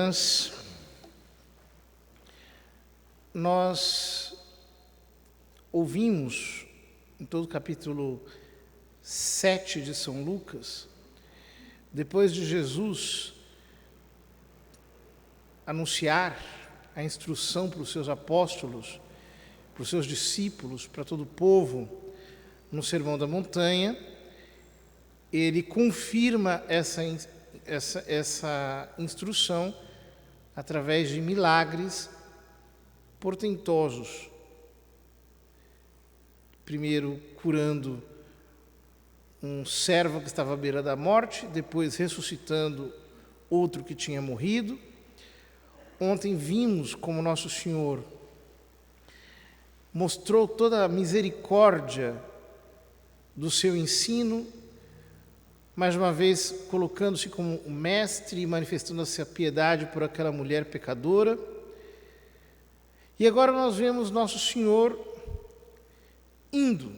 irmãs, nós ouvimos em todo o capítulo 7 de São Lucas, depois de Jesus anunciar a instrução para os seus apóstolos, para os seus discípulos, para todo o povo, no Sermão da Montanha, ele confirma essa instrução através de milagres portentosos. Primeiro, curando um servo que estava à beira da morte, depois ressuscitando outro que tinha morrido. Ontem vimos como Nosso Senhor mostrou toda a misericórdia do seu ensino, mais uma vez colocando-se como o mestre e manifestando essa piedade por aquela mulher pecadora. E agora nós vemos Nosso Senhor indo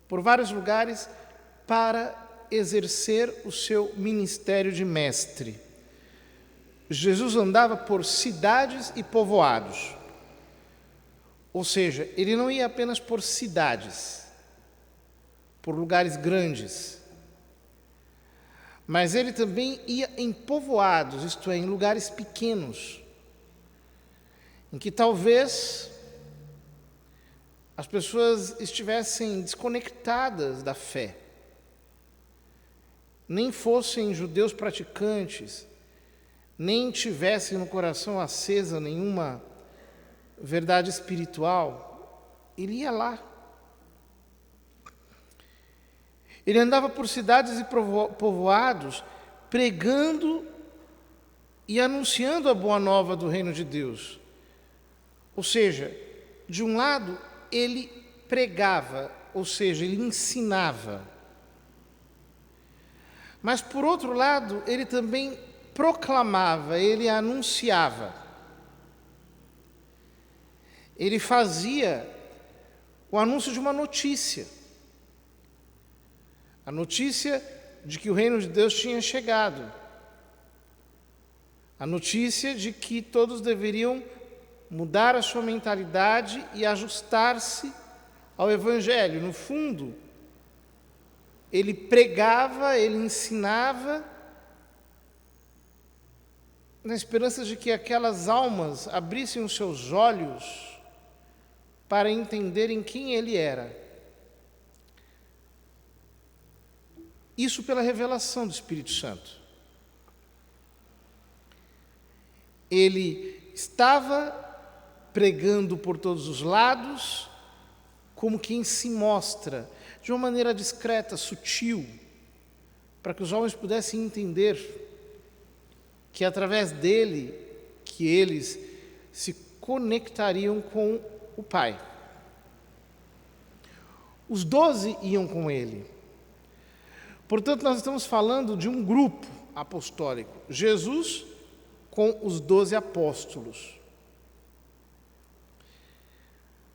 por vários lugares para exercer o seu ministério de mestre. Jesus andava por cidades e povoados, ou seja, ele não ia apenas por cidades, por lugares grandes, mas ele também ia em povoados, isto é, em lugares pequenos, em que talvez as pessoas estivessem desconectadas da fé, nem fossem judeus praticantes, nem tivessem no coração acesa nenhuma verdade espiritual. Ele ia lá. Ele andava por cidades e povoados, pregando e anunciando a boa nova do reino de Deus. Ou seja, de um lado, ele pregava, ou seja, ele ensinava. Mas, por outro lado, ele também proclamava, ele anunciava. Ele fazia o anúncio de uma notícia. A notícia de que o reino de Deus tinha chegado. A notícia de que todos deveriam mudar a sua mentalidade e ajustar-se ao Evangelho. No fundo, ele pregava, ele ensinava, na esperança de que aquelas almas abrissem os seus olhos para entenderem quem ele era. Isso pela revelação do Espírito Santo. Ele estava pregando por todos os lados, como quem se mostra de uma maneira discreta, sutil, para que os homens pudessem entender que através dele, que eles se conectariam com o Pai. Os 12 iam com ele. Portanto, nós estamos falando de um grupo apostólico. Jesus com os 12 apóstolos.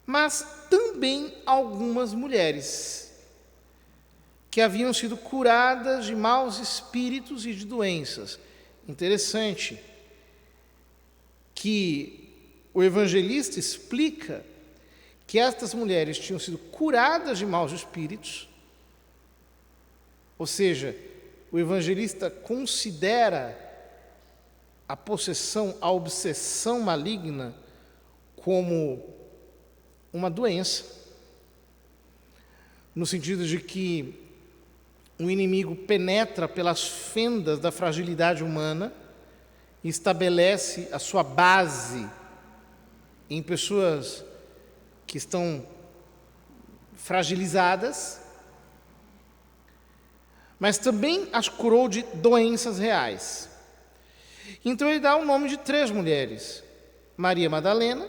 Mas também algumas mulheres que haviam sido curadas de maus espíritos e de doenças. Interessante que o evangelista explica que estas mulheres tinham sido curadas de maus espíritos, ou seja, o evangelista considera a possessão, a obsessão maligna como uma doença, no sentido de que o inimigo penetra pelas fendas da fragilidade humana e estabelece a sua base em pessoas que estão fragilizadas, mas também as curou de doenças reais. Então ele dá o nome de 3 mulheres. Maria Madalena,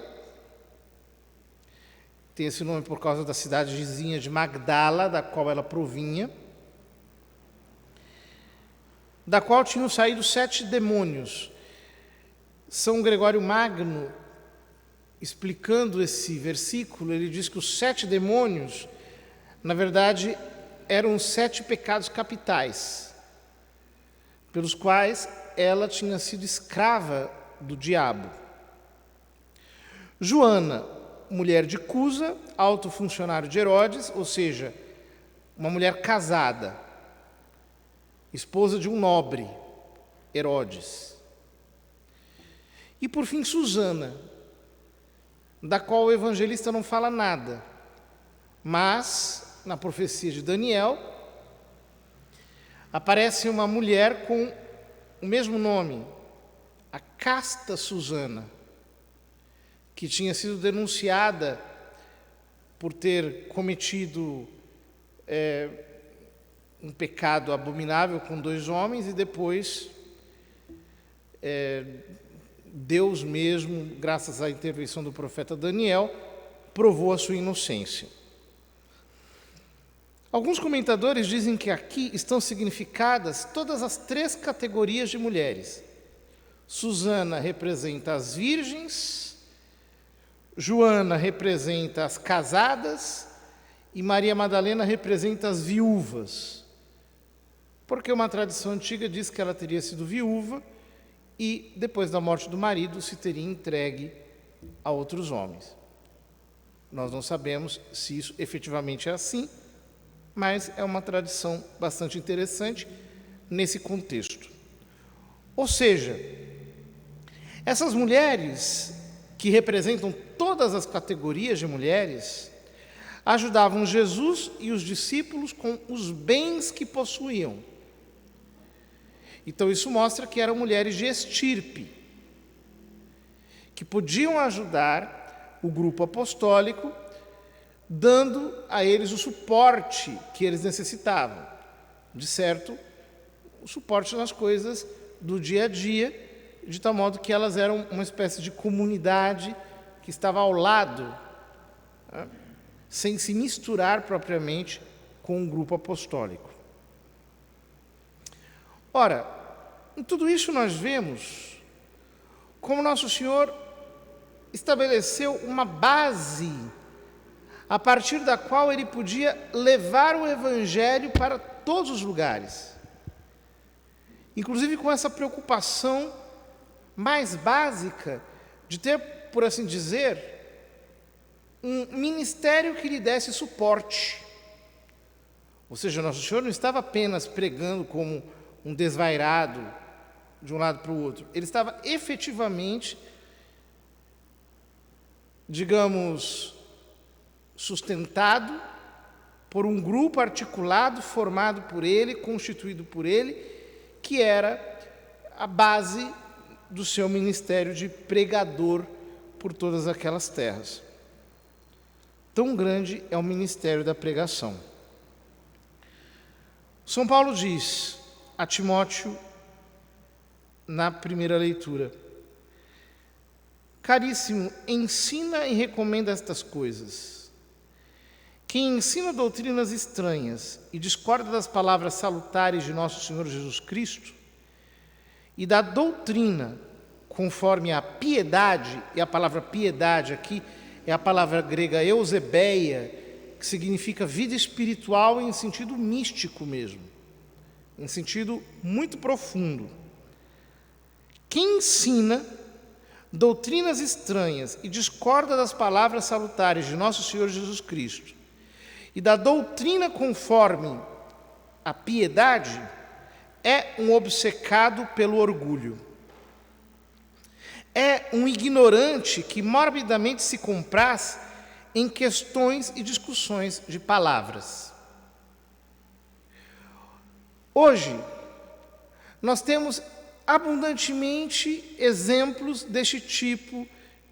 tem esse nome por causa da cidade vizinha de Magdala, da qual ela provinha, da qual tinham saído 7 demônios. São Gregório Magno, explicando esse versículo, ele diz que os 7 demônios, na verdade, eram os 7 pecados capitais, pelos quais ela tinha sido escrava do diabo. Joana, mulher de Cusa, alto funcionário de Herodes, ou seja, uma mulher casada, esposa de um nobre, Herodes. E por fim, Susana, da qual o evangelista não fala nada, mas na profecia de Daniel aparece uma mulher com o mesmo nome, a casta Susana, que tinha sido denunciada por ter cometido um pecado abominável com 2 homens, e depois Deus mesmo, graças à intervenção do profeta Daniel, provou a sua inocência. Alguns comentadores dizem que aqui estão significadas todas as 3 categorias de mulheres. Susana representa as virgens, Joana representa as casadas e Maria Madalena representa as viúvas. Porque uma tradição antiga diz que ela teria sido viúva e, depois da morte do marido, se teria entregue a outros homens. Nós não sabemos se isso efetivamente é assim, mas é uma tradição bastante interessante nesse contexto. Ou seja, essas mulheres, que representam todas as categorias de mulheres, ajudavam Jesus e os discípulos com os bens que possuíam. Então isso mostra que eram mulheres de estirpe, que podiam ajudar o grupo apostólico, dando a eles o suporte que eles necessitavam. De certo, o suporte nas coisas do dia a dia, de tal modo que elas eram uma espécie de comunidade que estava ao lado, sem se misturar propriamente com o grupo apostólico. Ora, em tudo isso nós vemos como Nosso Senhor estabeleceu uma base a partir da qual ele podia levar o Evangelho para todos os lugares. Inclusive com essa preocupação mais básica de ter, por assim dizer, um ministério que lhe desse suporte. Ou seja, Nosso Senhor não estava apenas pregando como um desvairado de um lado para o outro. Ele estava efetivamente, digamos, sustentado por um grupo articulado, formado por ele, constituído por ele, que era a base do seu ministério de pregador por todas aquelas terras. Tão grande é o ministério da pregação. São Paulo diz a Timóteo, na primeira leitura: caríssimo, ensina e recomenda estas coisas. Quem ensina doutrinas estranhas e discorda das palavras salutares de nosso Senhor Jesus Cristo e da doutrina conforme a piedade, e a palavra piedade aqui é a palavra grega eusebeia, que significa vida espiritual em sentido místico mesmo, em sentido muito profundo. Quem ensina doutrinas estranhas e discorda das palavras salutares de nosso Senhor Jesus Cristo e da doutrina conforme a piedade é um obcecado pelo orgulho. É um ignorante que morbidamente se compraz em questões e discussões de palavras. Hoje, nós temos abundantemente exemplos deste tipo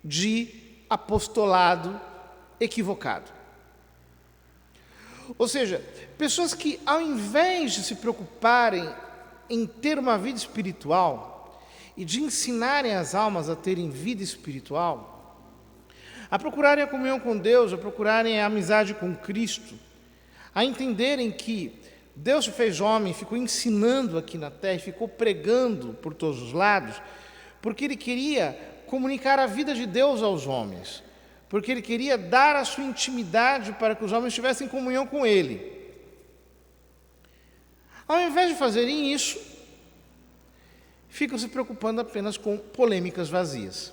de apostolado equivocado. Ou seja, pessoas que, ao invés de se preocuparem em ter uma vida espiritual e de ensinarem as almas a terem vida espiritual, a procurarem a comunhão com Deus, a procurarem a amizade com Cristo, a entenderem que Deus se fez homem, ficou ensinando aqui na terra, ficou pregando por todos os lados, porque Ele queria comunicar a vida de Deus aos homens, porque Ele queria dar a sua intimidade para que os homens tivessem comunhão com Ele. Ao invés de fazerem isso, ficam se preocupando apenas com polêmicas vazias.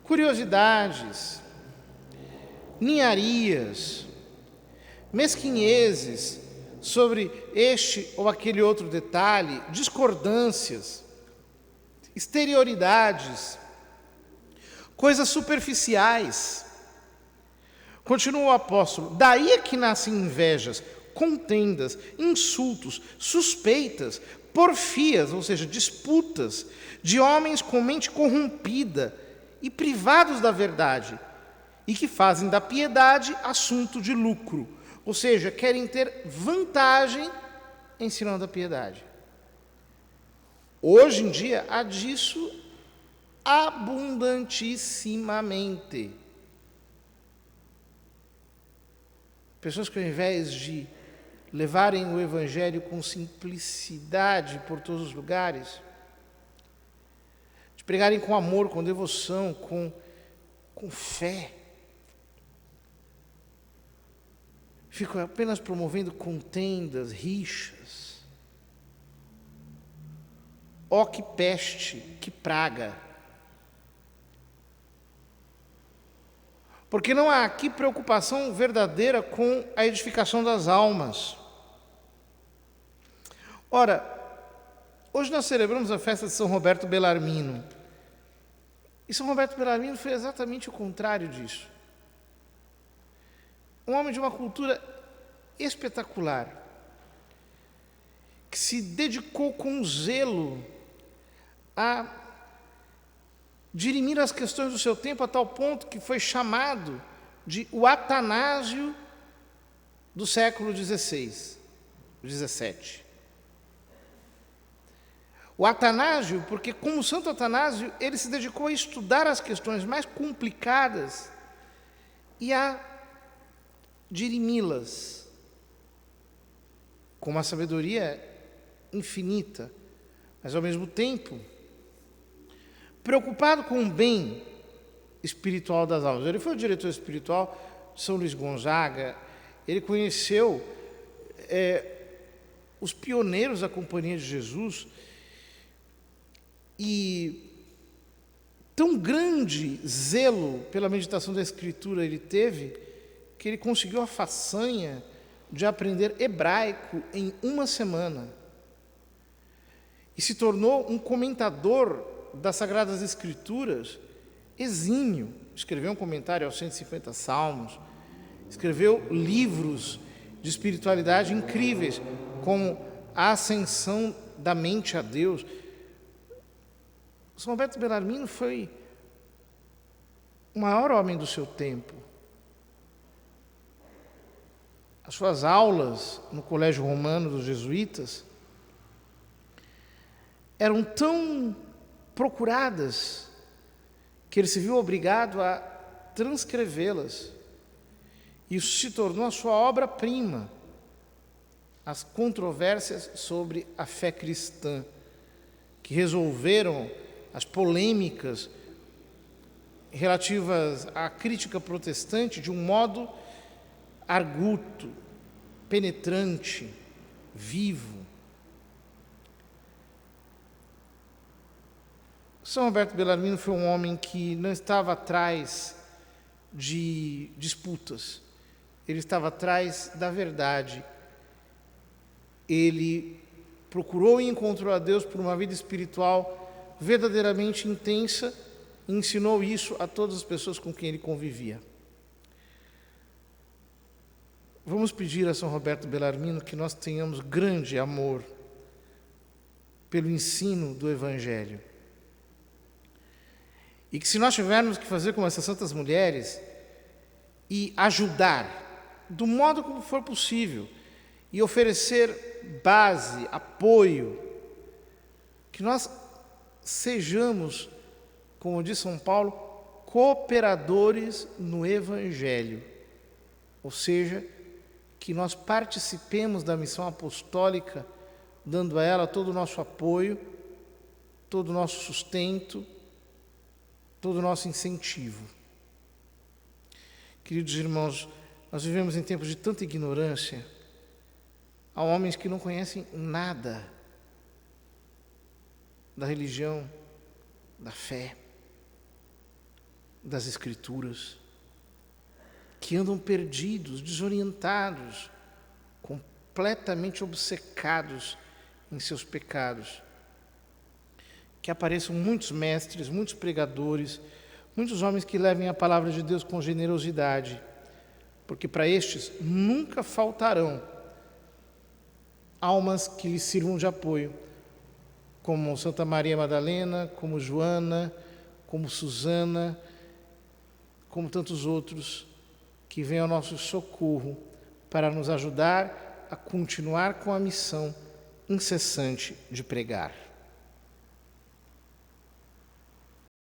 Curiosidades, ninharias, mesquinhezes sobre este ou aquele outro detalhe, discordâncias, exterioridades, coisas superficiais. Continua o apóstolo: daí é que nascem invejas, contendas, insultos, suspeitas, porfias, ou seja, disputas, de homens com mente corrompida e privados da verdade, e que fazem da piedade assunto de lucro, ou seja, querem ter vantagem ensinando a piedade. Hoje em dia há disso abundantissimamente. Pessoas que, ao invés de levarem o Evangelho com simplicidade por todos os lugares, de pregarem com amor, com devoção, com fé, ficam apenas promovendo contendas, rixas. Ó que peste, que praga! Porque não há aqui preocupação verdadeira com a edificação das almas. Ora, hoje nós celebramos a festa de São Roberto Bellarmino. E São Roberto Bellarmino foi exatamente o contrário disso. Um homem de uma cultura espetacular, que se dedicou com zelo a dirimir as questões do seu tempo a tal ponto que foi chamado de o Atanásio do século XVI, XVII. O Atanásio, porque como Santo Atanásio, ele se dedicou a estudar as questões mais complicadas e a dirimi-las com uma sabedoria infinita, mas ao mesmo tempo preocupado com o bem espiritual das almas. Ele foi o diretor espiritual de São Luís Gonzaga, ele conheceu os pioneiros da Companhia de Jesus, e tão grande zelo pela meditação da Escritura ele teve, que ele conseguiu a façanha de aprender hebraico em uma semana, e se tornou um comentador das Sagradas Escrituras exímio. Escreveu um comentário aos 150 Salmos, escreveu livros de espiritualidade incríveis, como A Ascensão da Mente a Deus. São Roberto Bellarmino foi o maior homem do seu tempo. As suas aulas no Colégio Romano dos Jesuítas eram tão procuradas que ele se viu obrigado a transcrevê-las. Isso se tornou a sua obra-prima, as controvérsias sobre a fé cristã, que resolveram as polêmicas relativas à crítica protestante de um modo arguto, penetrante, vivo. São Roberto Bellarmino foi um homem que não estava atrás de disputas, ele estava atrás da verdade. Ele procurou e encontrou a Deus por uma vida espiritual verdadeiramente intensa e ensinou isso a todas as pessoas com quem ele convivia. Vamos pedir a São Roberto Bellarmino que nós tenhamos grande amor pelo ensino do Evangelho. E que, se nós tivermos que fazer como essas santas mulheres e ajudar, do modo como for possível, e oferecer base, apoio, que nós sejamos, como diz São Paulo, cooperadores no Evangelho. Ou seja, que nós participemos da missão apostólica, dando a ela todo o nosso apoio, todo o nosso sustento, todo o nosso incentivo. Queridos irmãos, nós vivemos em tempos de tanta ignorância. Há homens que não conhecem nada. da religião, da fé, das Escrituras, que andam perdidos, desorientados, completamente obcecados em seus pecados. Que apareçam muitos mestres, muitos pregadores, muitos homens que levem a palavra de Deus com generosidade, porque para estes nunca faltarão almas que lhes sirvam de apoio, como Santa Maria Madalena, como Joana, como Susana, como tantos outros que vêm ao nosso socorro para nos ajudar a continuar com a missão incessante de pregar.